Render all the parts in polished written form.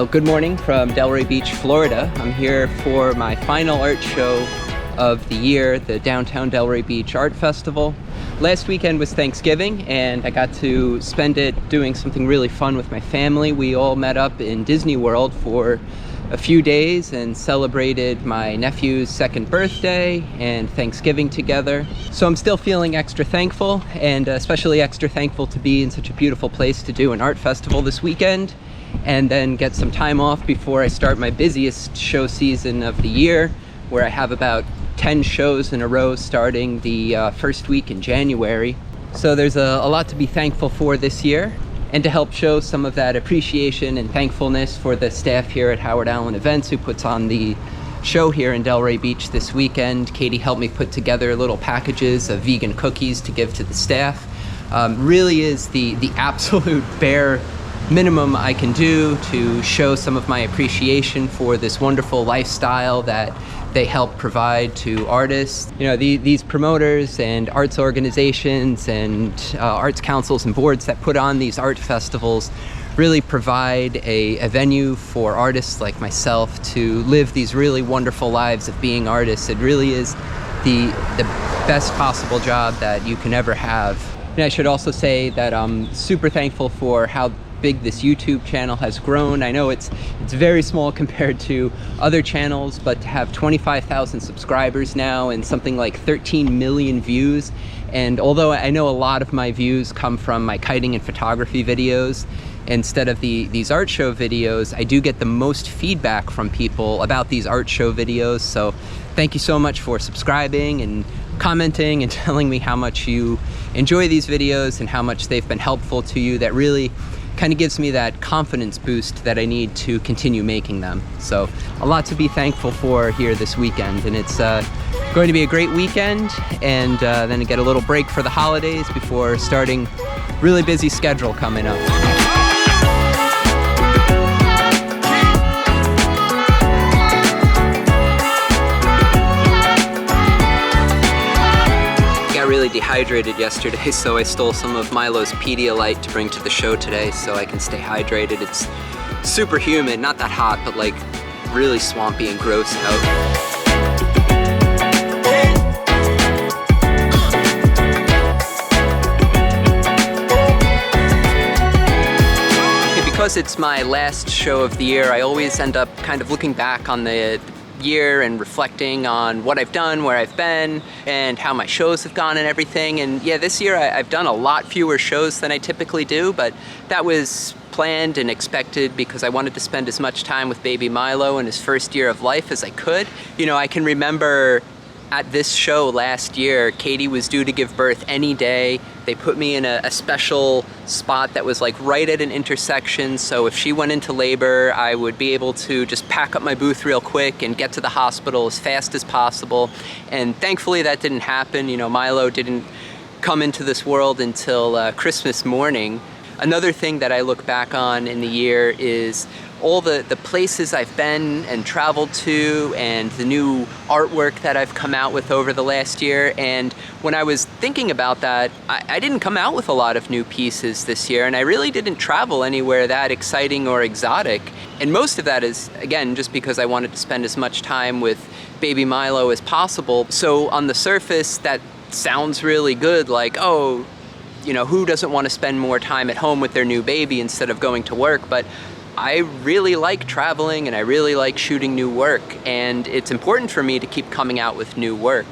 Good morning from Delray Beach, Florida. I'm here for my final art show of the year, the Downtown Delray Beach Art Festival. Last weekend was Thanksgiving, and I got to spend it doing something really fun with my family. We all met up in Disney World for a few days and celebrated my nephew's second birthday and Thanksgiving together. So I'm still feeling extra thankful, and especially extra thankful to be in such a beautiful place to do an art festival this weekend, and then get some time off before I start my busiest show season of the year, where I have about 10 shows in a row starting the first week in January. So there's a lot to be thankful for this year, and to help show some of that appreciation and thankfulness for the staff here at Howard Allen Events who puts on the show here in Delray Beach this weekend. Katie helped me put together little packages of vegan cookies to give to the staff. Really is the absolute bare minimum I can do to show some of my appreciation for this wonderful lifestyle that they help provide to artists. You know, these promoters and arts organizations and arts councils and boards that put on these art festivals really provide a venue for artists like myself to live these really wonderful lives of being artists. It really is the best possible job that you can ever have. And I should also say that I'm super thankful for how big this YouTube channel has grown. I know it's very small compared to other channels, but to have 25,000 subscribers now and something like 13 million views, and although I know a lot of my views come from my kiting and photography videos instead of these art show videos, I do get the most feedback from people about these art show videos. So thank you so much for subscribing and commenting and telling me how much you enjoy these videos and how much they've been helpful to you. That really kind of gives me that confidence boost that I need to continue making them. So a lot to be thankful for here this weekend, and it's going to be a great weekend, and then I get a little break for the holidays before starting really busy schedule coming up. Really dehydrated yesterday, so I stole some of Milo's Pedialyte to bring to the show today so I can stay hydrated. It's super humid, not that hot, but like really swampy and gross out. Because it's my last show of the year, I always end up kind of looking back on the year and reflecting on what I've done, where I've been, and how my shows have gone and everything. And yeah, this year I've done a lot fewer shows than I typically do, but that was planned and expected because I wanted to spend as much time with baby Milo in his first year of life as I could. You know, I can remember at this show last year, Katie was due to give birth any day. They put me in a special spot that was like right at an intersection, so if she went into labor, I would be able to just pack up my booth real quick and get to the hospital as fast as possible. And thankfully that didn't happen. You know, Milo didn't come into this world until Christmas morning. Another thing that I look back on in the year is all the places I've been and traveled to, and the new artwork that I've come out with over the last year. And when I was thinking about that, I didn't come out with a lot of new pieces this year, and I really didn't travel anywhere that exciting or exotic. And most of that is, again, just because I wanted to spend as much time with baby Milo as possible. So on the surface, that sounds really good, like, oh, you know, who doesn't want to spend more time at home with their new baby instead of going to work? But I really like traveling, and I really like shooting new work, and it's important for me to keep coming out with new work.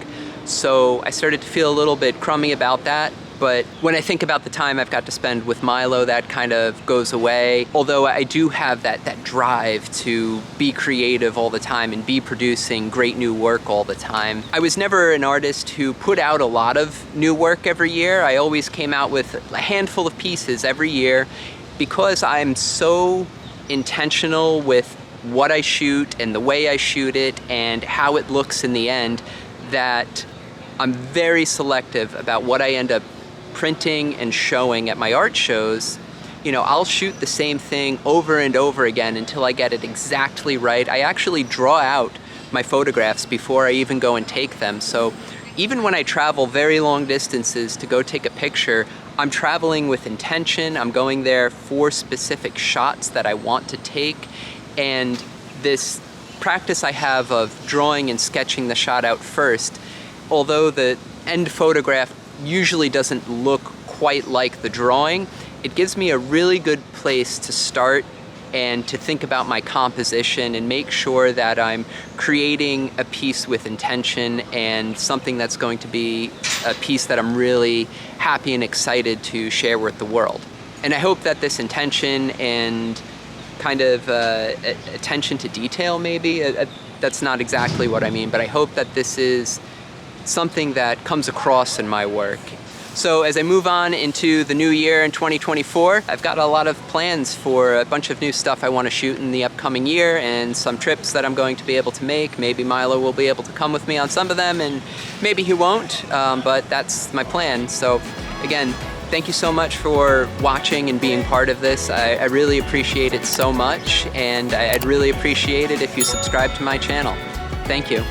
So I started to feel a little bit crummy about that, but when I think about the time I've got to spend with Milo, that kind of goes away. Although I do have that drive to be creative all the time and be producing great new work all the time. I was never an artist who put out a lot of new work every year. I always came out with a handful of pieces every year because I'm so intentional with what I shoot and the way I shoot it and how it looks in the end, that I'm very selective about what I end up printing and showing at my art shows. You know, I'll shoot the same thing over and over again until I get it exactly right. I actually draw out my photographs before I even go and take them. So even when I travel very long distances to go take a picture, I'm traveling with intention. I'm going there for specific shots that I want to take. And this practice I have of drawing and sketching the shot out first, although the end photograph usually doesn't look quite like the drawing, it gives me a really good place to start and to think about my composition and make sure that I'm creating a piece with intention and something that's going to be a piece that I'm really happy and excited to share with the world. And I hope that this intention and kind of attention to detail, maybe, that's not exactly what I mean, but I hope that this is something that comes across in my work. So as I move on into the new year in 2024, I've got a lot of plans for a bunch of new stuff I want to shoot in the upcoming year and some trips that I'm going to be able to make. Maybe Milo will be able to come with me on some of them and maybe he won't, but that's my plan. So again, thank you so much for watching and being part of this. I really appreciate it so much, and I'd really appreciate it if you subscribe to my channel. Thank you.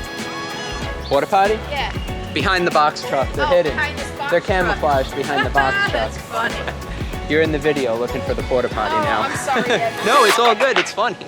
Porta potty? Yeah. Behind the box truck, they're hidden. They're camouflaged behind the box truck. That's funny. You're in the video looking for the porta potty now. I'm sorry, Evan. No, it's all good, it's funny.